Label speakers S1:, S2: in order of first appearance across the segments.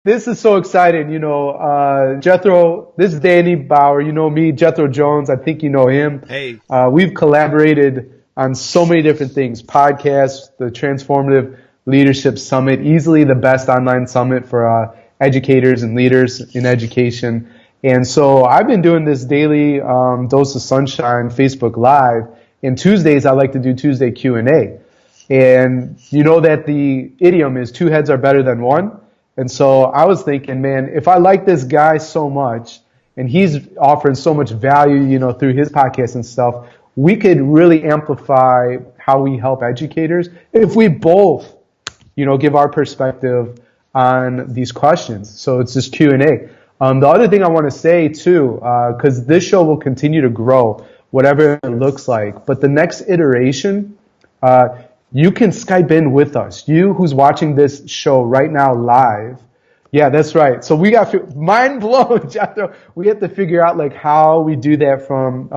S1: This is so exciting. Jethro, this is Danny Bauer. You know me, Jethro Jones. I think you know him.
S2: Hey,
S1: We've collaborated on so many different things, podcasts, the Transformative Leadership Summit, easily the best online summit for educators and leaders in education. And so I've been doing this daily Dose of Sunshine Facebook Live. And Tuesdays, I like to do Tuesday Q&A. And you know that the idiom is two heads are better than one. And so I was thinking, man, if I like this guy so much and he's offering so much value, through his podcast and stuff, we could really amplify how we help educators if we both, give our perspective on these questions. So it's just Q&A. The other thing I want to say too, because this show will continue to grow, whatever it looks like. But the next iteration, uh, you can Skype in with us. You who's watching this show right now live. Yeah, that's right. So we got mind blown, Jethro. We have to figure out like how we do that from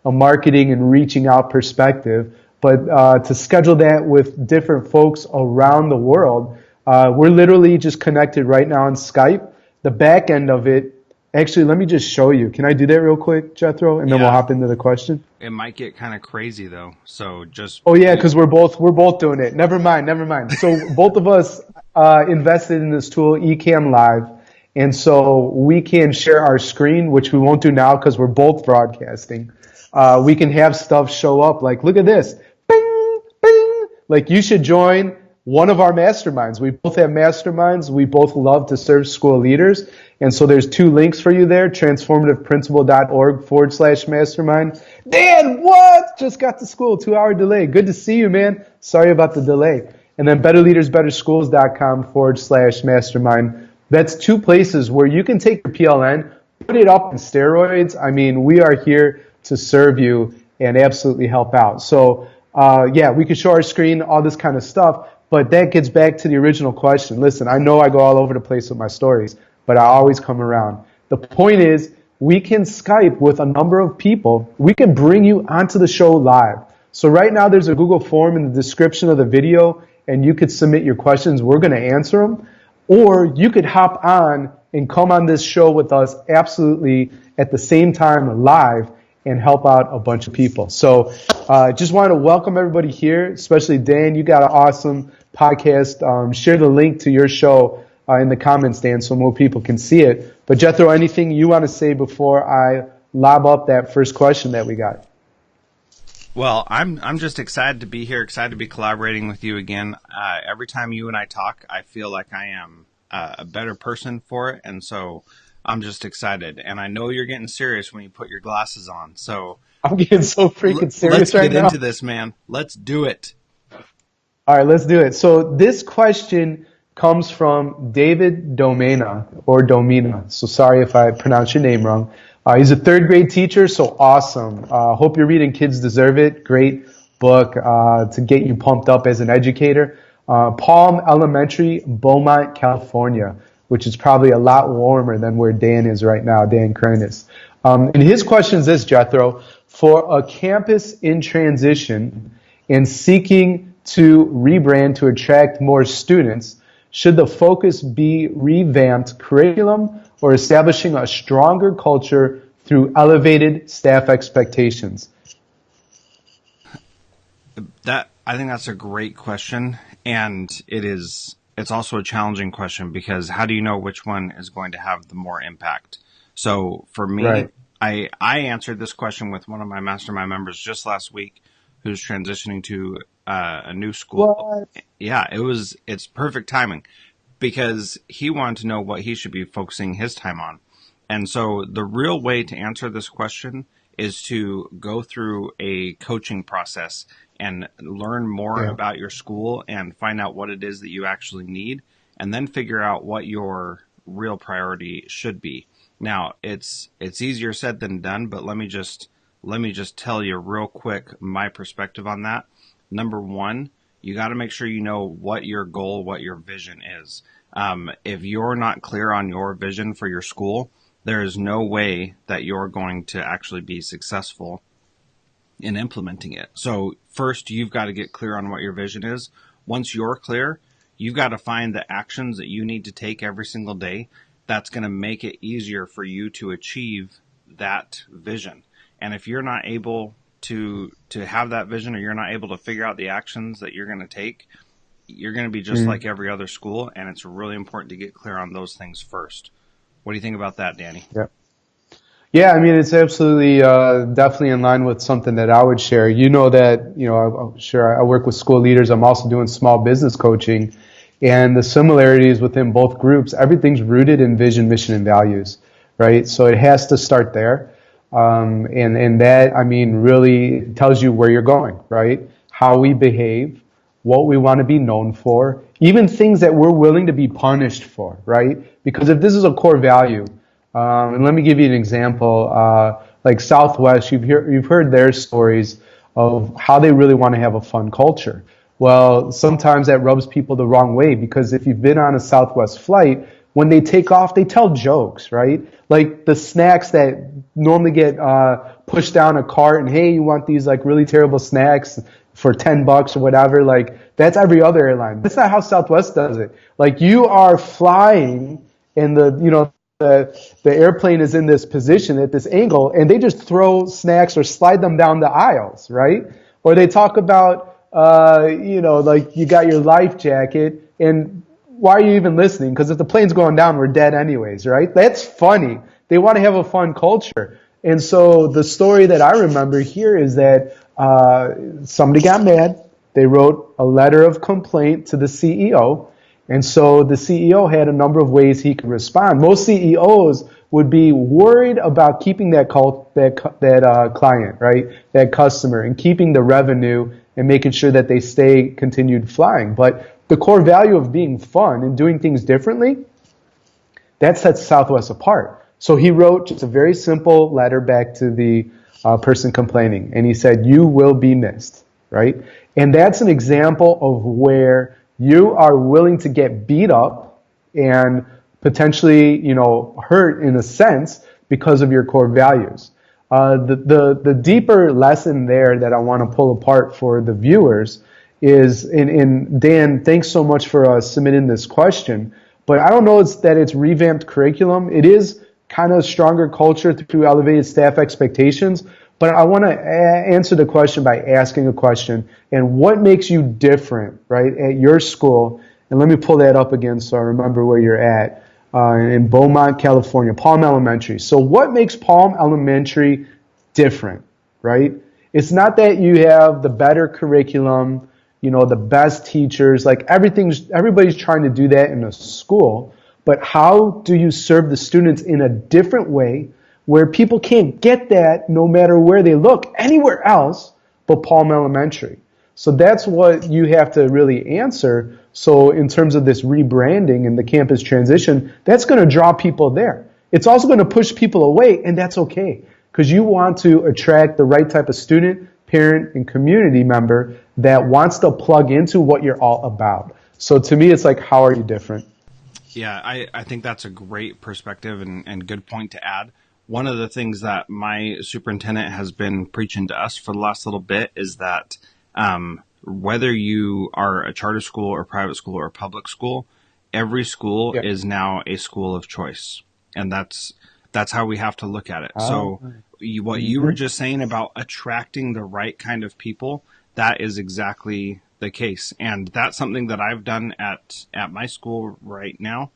S1: a marketing and reaching out perspective. But to schedule that with different folks around the world, we're literally just connected right now on Skype. The back end of it, actually, let me just show you. Can I do that real quick, Jethro? And then we'll
S2: yeah,
S1: hop into the question.
S2: it might get kind of crazy though. So just
S1: Oh yeah,
S2: be,
S1: because we're both doing it. Never mind, never mind. So both of us invested in this tool, Ecamm Live, and so we can share our screen, which we won't do now because we're both broadcasting. We can have stuff show up like, look at this, bing, bing. Like you should join one of our masterminds. We both have masterminds. We both love to serve school leaders, and so there's two links for you there: transformativeprincipal.org/mastermind. Dan, what? Just got to school. 2 hour delay. Good to see you, man. Sorry about the delay. And then betterleadersbetterschools.com/mastermind. That's two places where you can take your PLN, put it up in steroids. I mean, we are here to serve you and absolutely help out. So, yeah, we could show our screen, all this kind of stuff. But that gets back to the original question. Listen, I know I go all over the place with my stories, but I always come around. The point is, we can Skype with a number of people. We can bring you onto the show live. So right now there's a Google form in the description of the video and you could submit your questions. We're going to answer them. Or you could hop on and come on this show with us absolutely at the same time live and help out a bunch of people. So just want to welcome everybody here, especially Dan. You got an awesome podcast. Share the link to your show in the comments, Dan, so more people can see it. But Jethro, anything you want to say before I lob up that first question that we got?
S2: well, I'm just excited to be here, excited to be collaborating with you again. Every time you and I talk, I feel like I am a better person for it, and so I'm just excited. And I know you're getting serious when you put your glasses on. So
S1: I'm getting so freaking
S2: let's
S1: serious right
S2: get
S1: now.
S2: into this, man. Let's do it.
S1: All right, let's do it. So this question comes from David Domena or Domina. So sorry if I pronounce your name wrong. He's a third grade teacher, so awesome. Hope you're reading Kids Deserve It. Great book to get you pumped up as an educator. Palm Elementary, Beaumont, California, which is probably a lot warmer than where Dan is right now, Dan Kranitz. And his question is this, Jethro. For a campus in transition and seeking to rebrand to attract more students, should the focus be revamped curriculum or establishing a stronger culture through elevated staff expectations?
S2: That I think that's a great question, and it's also a challenging question because how do you know which one is going to have the more impact? So for me,
S1: Right.
S2: I answered this question with one of my mastermind members just last week, who's transitioning to a new school.
S1: What?
S2: Yeah, it's perfect timing because he wanted to know what he should be focusing his time on. And so the real way to answer this question is to go through a coaching process and learn more
S1: Yeah.
S2: about your school and find out what it is that you actually need and then figure out what your real priority should be. Now, it's easier said than done, but let me just tell you real quick my perspective on that. Number one, you got to make sure you know what your goal, what your vision is. If you're not clear on your vision for your school, there is no way that you're going to actually be successful in implementing it. So first, you've got to get clear on what your vision is. Once you're clear, you've got to find the actions that you need to take every single day that's going to make it easier for you to achieve that vision. And if you're not able to have that vision, or you're not able to figure out the actions that you're going to take, you're going to be just like every other school. And it's really important to get clear on those things first. What do you think about that, Danny?
S1: Yeah. Yeah, I mean, it's absolutely, definitely in line with something that I would share. You know that, I'm sure I work with school leaders. I'm also doing small business coaching, and the similarities within both groups, everything's rooted in vision, mission, and values, right? So it has to start there. And that, I mean, really tells you where you're going, right? How we behave, what we want to be known for, even things that we're willing to be punished for, right? Because if this is a core value, and let me give you an example. Like Southwest, you've heard their stories of how they really want to have a fun culture. Well, sometimes that rubs people the wrong way, because if you've been on a Southwest flight, when they take off, they tell jokes, right? Like the snacks that normally get pushed down a cart, and hey, you want these like really terrible snacks for $10 or whatever. Like that's every other airline. That's not how Southwest does it. Like you are flying, and the airplane is in this position at this angle, and they just throw snacks or slide them down the aisles, right? Or they talk about, like you got your life jacket, and why are you even listening? Because if the plane's going down, we're dead anyways, right? That's funny. They want to have a fun culture. And so the story that I remember here is that somebody got mad. They wrote a letter of complaint to the CEO. And so the CEO had a number of ways he could respond. Most CEOs would be worried about keeping that client, right, that customer, and keeping the revenue and making sure that they continued flying. But the core value of being fun and doing things differently, that sets Southwest apart. So he wrote just a very simple letter back to the person complaining, and he said, "You will be missed," right? And that's an example of where you are willing to get beat up and potentially, hurt in a sense because of your core values. The deeper lesson there that I want to pull apart for the viewers is, and Dan, thanks so much for submitting this question, but I don't know that it's revamped curriculum. It is kind of stronger culture through elevated staff expectations. But I want to answer the question by asking a question. And what makes you different, right, at your school? And let me pull that up again so I remember where you're at. In Beaumont, California, Palm Elementary. So what makes Palm Elementary different, right? It's not that you have the better curriculum, the best teachers. Like everybody's trying to do that in a school. But how do you serve the students in a different way, where people can't get that no matter where they look anywhere else but Palm Elementary? So that's what you have to really answer. So in terms of this rebranding and the campus transition, that's going to draw people there. It's also going to push people away, and that's okay, because you want to attract the right type of student, parent, and community member that wants to plug into what you're all about. So to me, it's like, how are you different?
S2: Yeah, I think that's a great perspective and good point to add. One of the things that my superintendent has been preaching to us for the last little bit is that whether you are a charter school or private school or public school, every school is now a school of choice. And that's how we have to look at it. So what you were just saying about attracting the right kind of people, that is exactly the case. And that's something that I've done at my school right now.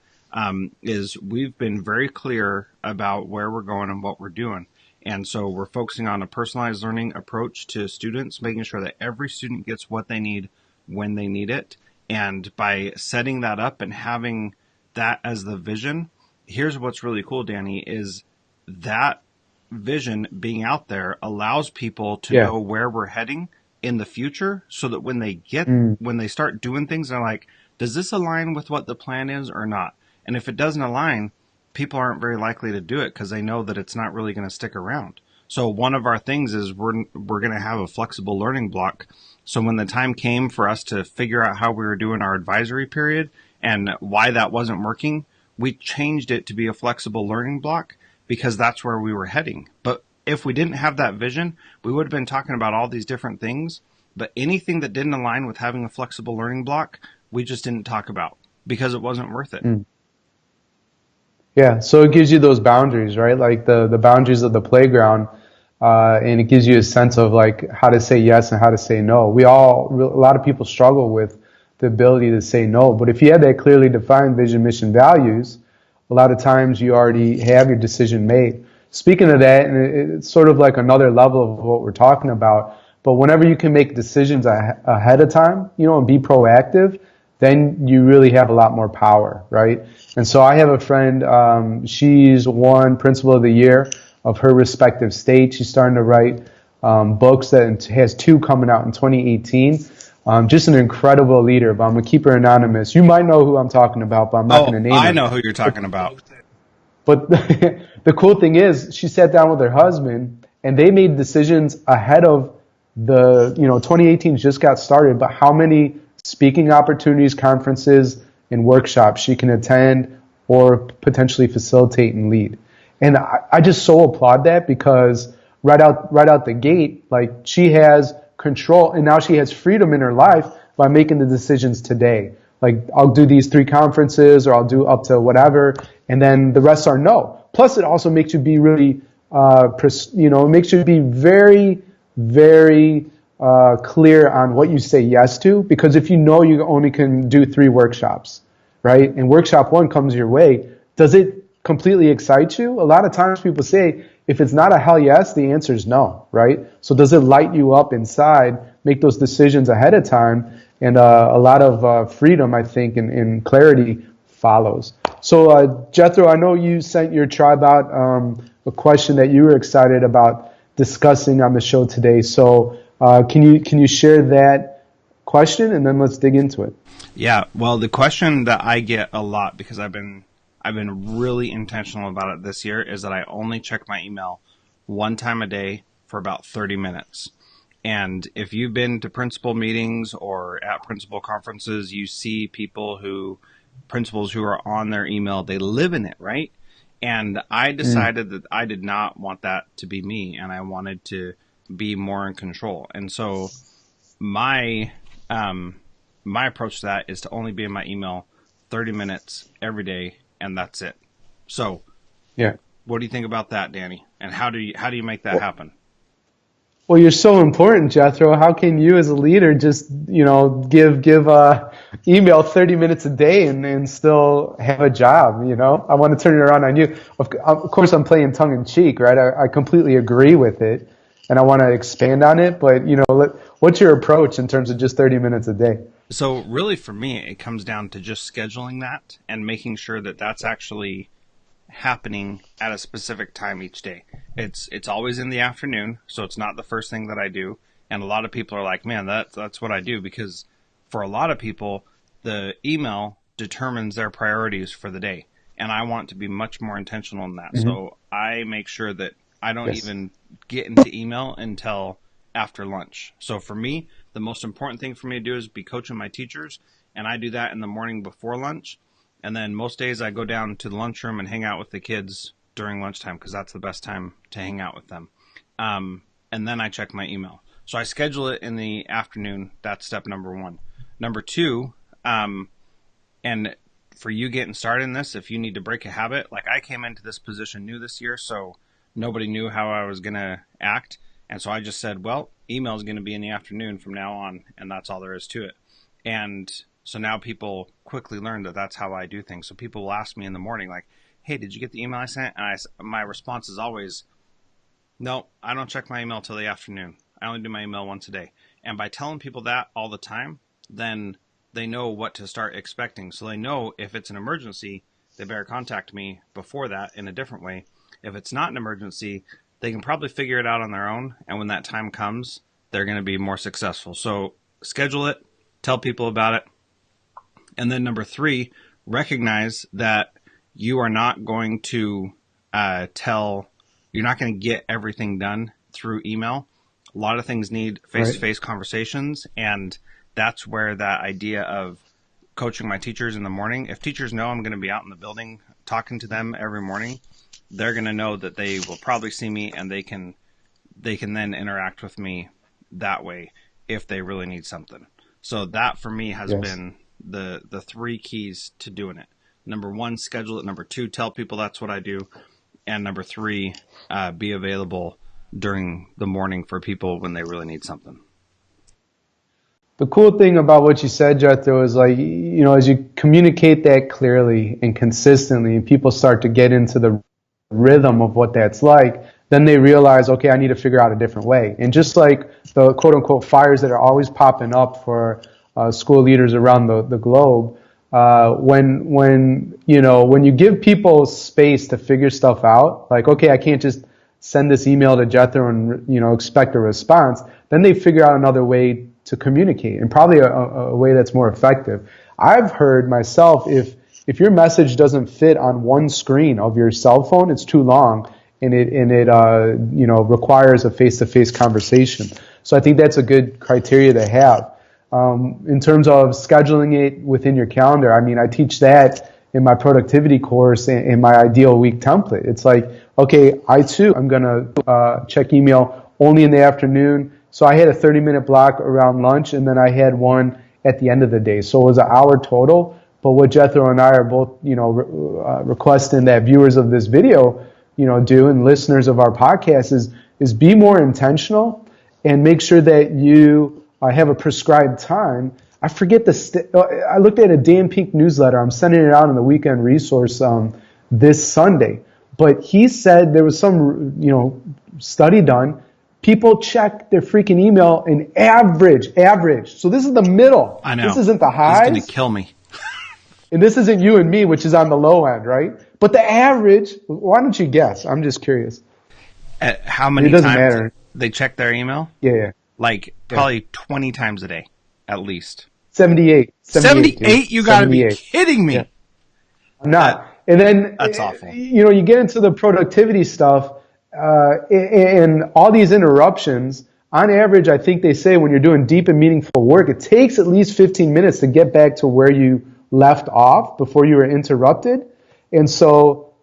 S2: Is we've been very clear about where we're going and what we're doing. And so we're focusing on a personalized learning approach to students, making sure that every student gets what they need when they need it. And by setting that up and having that as the vision, here's what's really cool, Danny, is that vision being out there allows people to know where we're heading in the future, so that when they start doing things, they're like, does this align with what the plan is or not? And if it doesn't align, people aren't very likely to do it because they know that it's not really going to stick around. So one of our things is we're going to have a flexible learning block. So when the time came for us to figure out how we were doing our advisory period and why that wasn't working, we changed it to be a flexible learning block because that's where we were heading. But if we didn't have that vision, we would have been talking about all these different things. But anything that didn't align with having a flexible learning block, we just didn't talk about because it wasn't worth it.
S1: Mm. Yeah, so it gives you those boundaries, right? Like the boundaries of the playground, and it gives you a sense of like how to say yes and how to say no. A lot of people struggle with the ability to say no, but if you have that clearly defined vision, mission, values, a lot of times you already have your decision made. Speaking of that, and it's sort of like another level of what we're talking about, but whenever you can make decisions ahead of time, and be proactive, then you really have a lot more power, right? And so I have a friend, she's won Principal of the Year of her respective state. She's starting to write books that has two coming out in 2018. Just an incredible leader, but I'm going to keep her anonymous. You might know who I'm talking about, but I'm not going
S2: Oh,
S1: to name
S2: I
S1: her.
S2: know who you're
S1: But
S2: talking about.
S1: but the cool thing is, she sat down with her husband, and they made decisions ahead of 2018 just got started, but how many speaking opportunities, conferences, and workshops she can attend or potentially facilitate and lead. And I just so applaud that because right out the gate, like she has control and now she has freedom in her life by making the decisions today. Like I'll do these 3 conferences or I'll do up to whatever, and then the rest are no. Plus, it also makes you be really, it makes you be very, very clear on what you say yes to. Because if you know you only can do 3 workshops, right, and workshop 1 comes your way, does it completely excite you? A lot of times people say, if it's not a hell yes, the answer is no, right? So does it light you up inside, make those decisions ahead of time? And a lot of freedom, I think, and clarity follows. So, Jethro, I know you sent your tribe out a question that you were excited about discussing on the show today. So, can you share that question, and then let's dig into it.
S2: Yeah, well, the question that I get a lot because I've been really intentional about it this year is that I only check my email one time a day for about 30 minutes. And if you've been to principal meetings or at principal conferences, you see principals who are on their email, they live in it, right? And I
S1: Mm.
S2: decided that I did not want that to be me and I wanted to be more in control. And so my um, my approach to that is to only be in my email 30 minutes every day, and that's it. So,
S1: Yeah.
S2: what do you think about that, Danny? And how do you make that happen?
S1: Well, you're so important, Jethro. How can you, as a leader, just give email 30 minutes a day and still have a job? I want to turn it around on you. Of course, I'm playing tongue in cheek, right? I completely agree with it, and I want to expand on it. But what's your approach in terms of just 30 minutes a day?
S2: So, really, for me, it comes down to just scheduling that and making sure that that's actually happening at a specific time each day. It's always in the afternoon, so it's not the first thing that I do. And a lot of people are like, "Man, that's what I do," because for a lot of people, the email determines their priorities for the day. And I want to be much more intentional in that.
S1: Hmm.
S2: So I make sure that I don't
S1: Yes.
S2: even get into email until after lunch. So for me, the most important thing for me to do is be coaching my teachers, and I do that in the morning before lunch. And then most days I go down to the lunchroom and hang out with the kids during lunchtime because that's the best time to hang out with them. And then I check my email. So I schedule it in the afternoon. That's step number 1. Number 2, and for you getting started in this, if you need to break a habit, like I came into this position new this year, so nobody knew how I was going to act. And so I just said, well, email is going to be in the afternoon from now on, and that's all there is to it. And so now people quickly learn that that's how I do things. So people will ask me in the morning, like, hey, did you get the email I sent? And my response is always, no, I don't check my email till the afternoon. I only do my email once a day. And by telling people that all the time, then they know what to start expecting. So they know if it's an emergency, they better contact me before that in a different way. If it's not an emergency, they can probably figure it out on their own. And when that time comes, they're going to be more successful. So schedule it, tell people about it. And then number 3, recognize that you are not going to you're not going to get everything done through email. A lot of things need
S1: Right.
S2: face-to-face conversations, and that's where that idea of coaching my teachers in the morning, if teachers know I'm going to be out in the building talking to them every morning, they're going to know that they will probably see me and they can then interact with me that way if they really need something. So that for me has
S1: Yes.
S2: been the three keys to doing it. Number one, schedule it. Number two, tell people that's what I do. And number three, be available during the morning for people when they really need something.
S1: The cool thing about what you said, Jethro, is like, as you communicate that clearly and consistently, and people start to get into the rhythm of what that's like, then they realize, okay, I need to figure out a different way. And just like the quote unquote fires that are always popping up for school leaders around the globe, when you give people space to figure stuff out, like, okay, I can't just send this email to Jethro and expect a response, then they figure out another way to communicate, and probably a way that's more effective. I've heard myself, if your message doesn't fit on one screen of your cell phone, it's too long, and it requires a face-to-face conversation. So I think that's a good criteria to have. In terms of scheduling it within your calendar, I mean, I teach that in my productivity course in my ideal week template. It's like, okay, I too am going to check email only in the afternoon. So I had a 30-minute block around lunch, and then I had one at the end of the day. So it was an hour total. But what Jethro and I are both, requesting that viewers of this video, do, and listeners of our podcast is be more intentional and make sure that you have a prescribed time. I forget I looked at a Dan Pink newsletter. I'm sending it out in the weekend resource this Sunday. But he said there was some, study done. People check their freaking email in average. So this is the middle.
S2: I know.
S1: This isn't the highs.
S2: He's going to kill me.
S1: And this isn't you and me, which is on the low end, right? But the average, why don't you guess? I'm just curious.
S2: At how many times they check their email?
S1: Yeah.
S2: Like probably 20 times a day, at least.
S1: 78.
S2: 78? You got to be kidding me.
S1: Yeah. I'm not. And then,
S2: that's awful.
S1: You get into the productivity stuff, and all these interruptions. On average, I think they say when you're doing deep and meaningful work, it takes at least 15 minutes to get back to where you left off before you were interrupted. And so,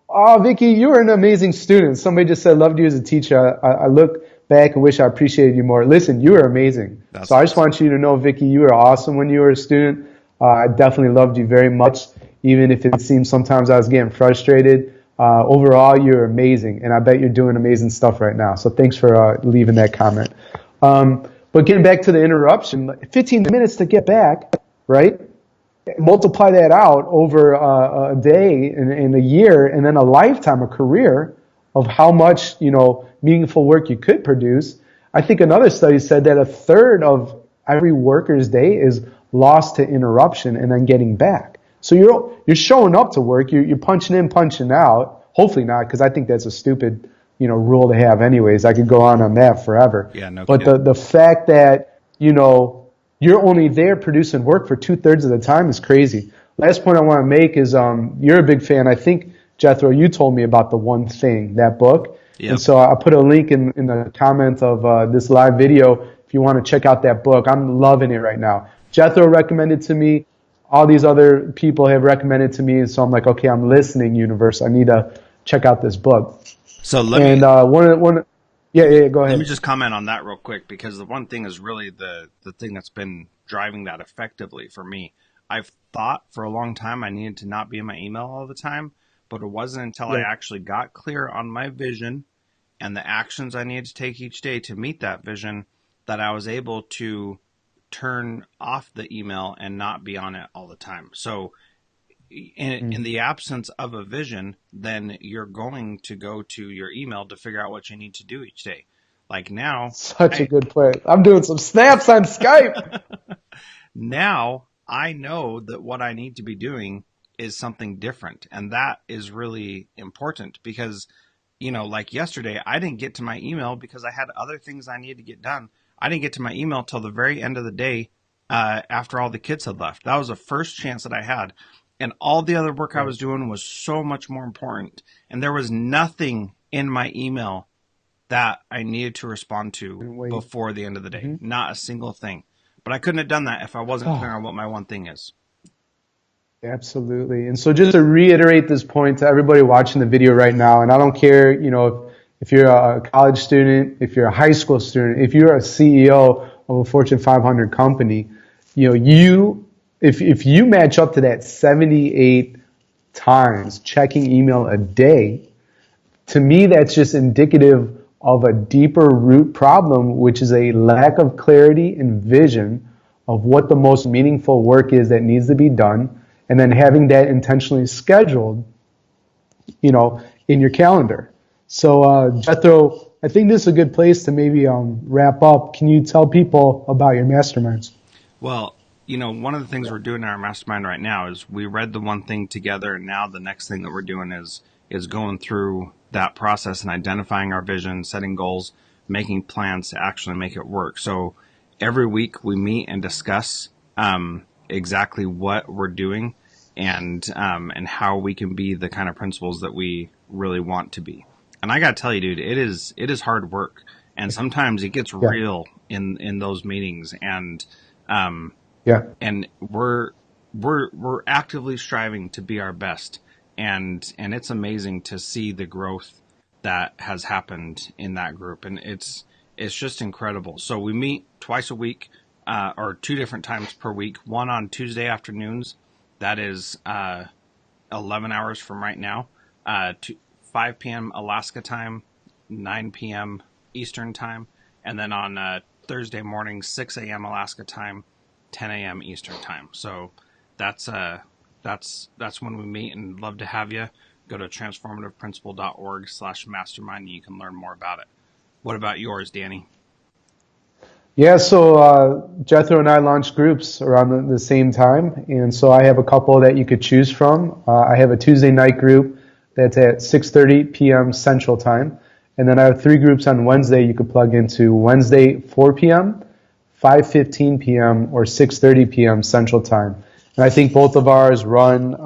S1: Vicky, you were an amazing student. Somebody just said, loved you as a teacher. I look back and wish I appreciated you more. Listen, you were amazing. So I just want you to know, Vicky, you were awesome when you were a student. I definitely loved you very much, even if it seemed sometimes I was getting frustrated. Overall, you're amazing, and I bet you're doing amazing stuff right now. So thanks for leaving that comment. But getting back to the interruption, 15 minutes to get back, right? Multiply that out over a day and a year, and then a lifetime, a career of how much meaningful work you could produce. I think another study said that a third of every worker's day is lost to interruption and then getting back. So you're showing up to work, you're punching in, punching out. Hopefully not, because I think that's a stupid rule to have anyways. I could go on that forever.
S2: Yeah, no
S1: but
S2: kidding.
S1: the fact that you're only there producing work for 2/3 of the time is crazy. Last point I want to make is you're a big fan. I think, Jethro, you told me about The One Thing, that book. Yep. And so I put a link in the comment of this live video if you want to check out that book. I'm loving it right now. Jethro recommended to me. All these other people have recommended to me, and so I'm like, okay, I'm listening, universe. I need to check out this book.
S2: So
S1: go ahead.
S2: Let me just comment on that real quick, because the one thing is really the thing that's been driving that effectively for me. I've thought for a long time I needed to not be in my email all the time, but it wasn't until I actually got clear on my vision and the actions I needed to take each day to meet that vision that I was able to turn off the email and not be on it all the time. So in the absence of a vision, then you're going to go to your email to figure out what you need to do each day. Like now.
S1: Such a good point. I'm doing some snaps on Skype.
S2: Now I know that what I need to be doing is something different. And that is really important because, like yesterday, I didn't get to my email because I had other things I needed to get done. I didn't get to my email till the very end of the day after all the kids had left. That was the first chance that I had. And all the other work I was doing was so much more important. And there was nothing in my email that I needed to respond to before the end of the day. Mm-hmm. Not a single thing. But I couldn't have done that if I wasn't clear on what my one thing is.
S1: Absolutely. And so just to reiterate this point to everybody watching the video right now, and I don't care, if you're a college student, if you're a high school student, if you're a CEO of a Fortune 500 company, you if you match up to that 78 times checking email a day, to me, that's just indicative of a deeper root problem, which is a lack of clarity and vision of what the most meaningful work is that needs to be done, and then having that intentionally scheduled, in your calendar. So, Jethro, I think this is a good place to maybe wrap up. Can you tell people about your masterminds?
S2: Well, one of the things we're doing in our mastermind right now is we read the one thing together, and now the next thing that we're doing is going through that process and identifying our vision, setting goals, making plans to actually make it work. So every week we meet and discuss exactly what we're doing and how we can be the kind of principals that we really want to be. And I got to tell you, dude, it is hard work, and sometimes it gets
S1: Yeah.
S2: real in those meetings, um,
S1: Yeah.
S2: and we're actively striving to be our best, and it's amazing to see the growth that has happened in that group, and it's just incredible. So we meet twice a week, or two different times per week. One on Tuesday afternoons, that is 11 hours from right now, to 5 p.m. Alaska time, 9 p.m. Eastern time, and then on Thursday morning, 6 a.m. Alaska time, 10 a.m. Eastern time. So that's that's when we meet, and love to have you. Go to transformativeprincipal.org/mastermind and you can learn more about it. What about yours, Danny?
S1: Yeah, so Jethro and I launched groups around the same time, and so I have a couple that you could choose from. I have a Tuesday night group that's at 6:30 p.m. Central Time, and then I have three groups on Wednesday you could plug into: Wednesday 4 p.m., 5:15 p.m., or 6:30 p.m. Central Time. And I think both of ours run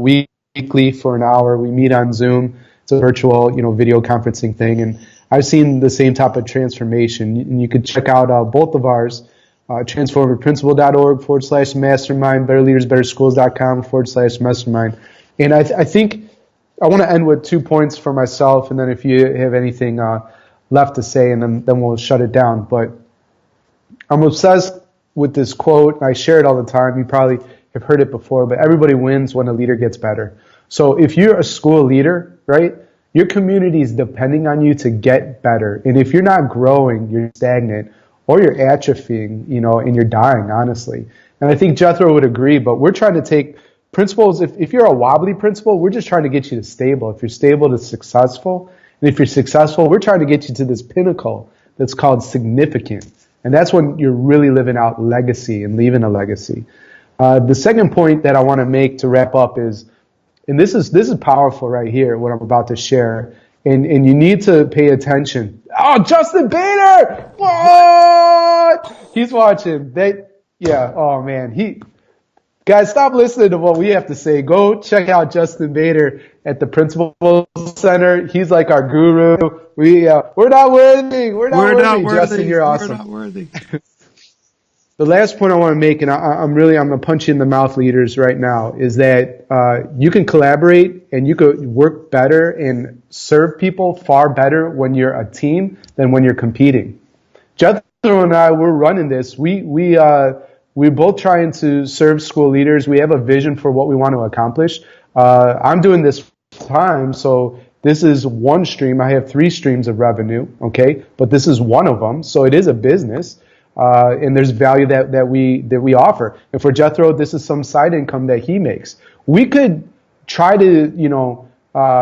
S1: weekly for an hour. We meet on Zoom. It's a virtual, video conferencing thing, and I've seen the same type of transformation. And you could check out both of ours, transformativeprincipal.org/mastermind, betterleadersbetterschools.com/mastermind. And I think I want to end with 2 points for myself, and then if you have anything left to say, and then we'll shut it down. But I'm obsessed with this quote. I share it all the time. You probably have heard it before, but everybody wins when a leader gets better. So if you're a school leader, right, your community is depending on you to get better. And if you're not growing, you're stagnant, or you're atrophying, and you're dying, honestly. And I think Jethro would agree, but we're trying to take principles. If you're a wobbly principal, we're just trying to get you to stable. If you're stable to successful, and if you're successful, we're trying to get you to this pinnacle that's called significant. And that's when you're really living out legacy and leaving a legacy. The second point that I want to make to wrap up is, and this is powerful right here, what I'm about to share, and you need to pay attention. Oh, Justin Bader! What? He's watching. Oh man, guys, stop listening to what we have to say. Go check out Justin Bader at the Principal Center. He's like our guru. We're not worthy. We're not worthy. Justin, you're awesome.
S2: We're not worthy.
S1: The last point I want to make, and I'm going to punch you in the mouth, leaders, right now, is that you can collaborate and you could work better and serve people far better when you're a team than when you're competing. Jethro and I, we're running this. We're both trying to serve school leaders. We have a vision for what we want to accomplish. I'm doing this time, so this is one stream. I have 3 streams of revenue, okay? But this is one of them, so it is a business. And there's value that we offer. And for Jethro, this is some side income that he makes. We could try to,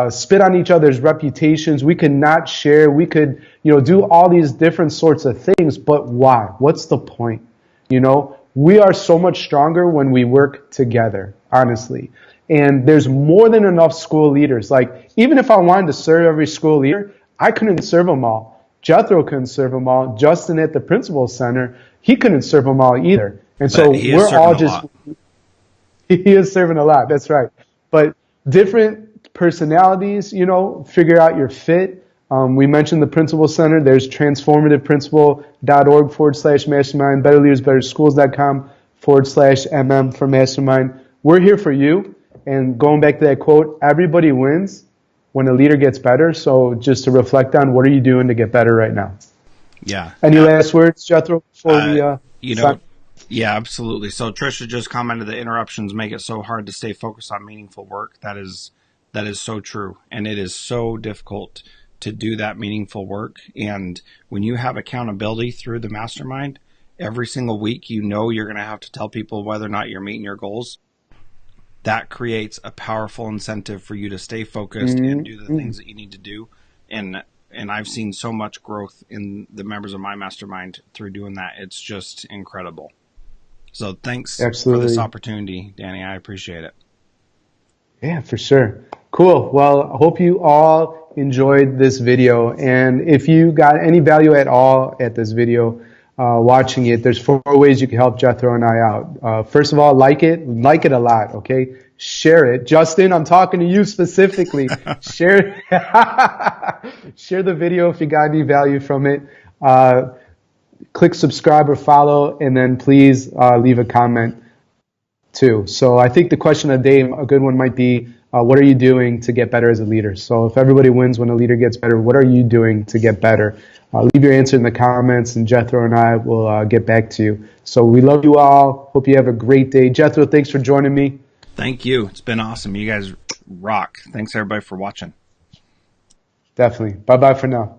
S1: spit on each other's reputations. We could not share. We could, do all these different sorts of things. But why? What's the point? We are so much stronger when we work together, honestly. And there's more than enough school leaders. Like, even if I wanted to serve every school leader, I couldn't serve them all. Jethro couldn't serve them all. Justin at the Principal Center, he couldn't serve them all either. And so we're all just, he is serving a lot. That's right. But different personalities, figure out your fit. We mentioned the Principal Center. There's transformativeprincipal.org/mastermind, betterleadersbetterschools.com/MM for mastermind. We're here for you. And going back to that quote, everybody wins when a leader gets better. So just to reflect on, what are you doing to get better right now?
S2: Yeah.
S1: Any last words, Jethro, before we
S2: you
S1: sign?
S2: Yeah, absolutely. So Trisha just commented that interruptions make it so hard to stay focused on meaningful work. That is so true. And it is so difficult to do that meaningful work. And when you have accountability through the mastermind, every single week you know you're going to have to tell people whether or not you're meeting your goals. That creates a powerful incentive for you to stay focused and do the
S1: Mm-hmm.
S2: things that you need to do. And I've seen so much growth in the members of my mastermind through doing that. It's just incredible. So thanks for this
S1: Absolutely.
S2: opportunity, Danny. I appreciate it.
S1: Yeah, for sure. Cool. Well, I hope you all enjoyed this video. And if you got any value at all at this video, watching it, there's 4 ways you can help Jethro and I out. First of all, like it a lot, okay? Share it. Justin, I'm talking to you specifically. Share, share the video if you got any value from it. Click subscribe or follow, and then please leave a comment too. So I think the question of the day, a good one might be, what are you doing to get better as a leader? So if everybody wins when a leader gets better, what are you doing to get better? Leave your answer in the comments, and Jethro and I will get back to you. So we love you all. Hope you have a great day. Jethro, thanks for joining me.
S2: Thank you. It's been awesome. You guys rock. Thanks everybody for watching.
S1: Definitely. Bye bye for now.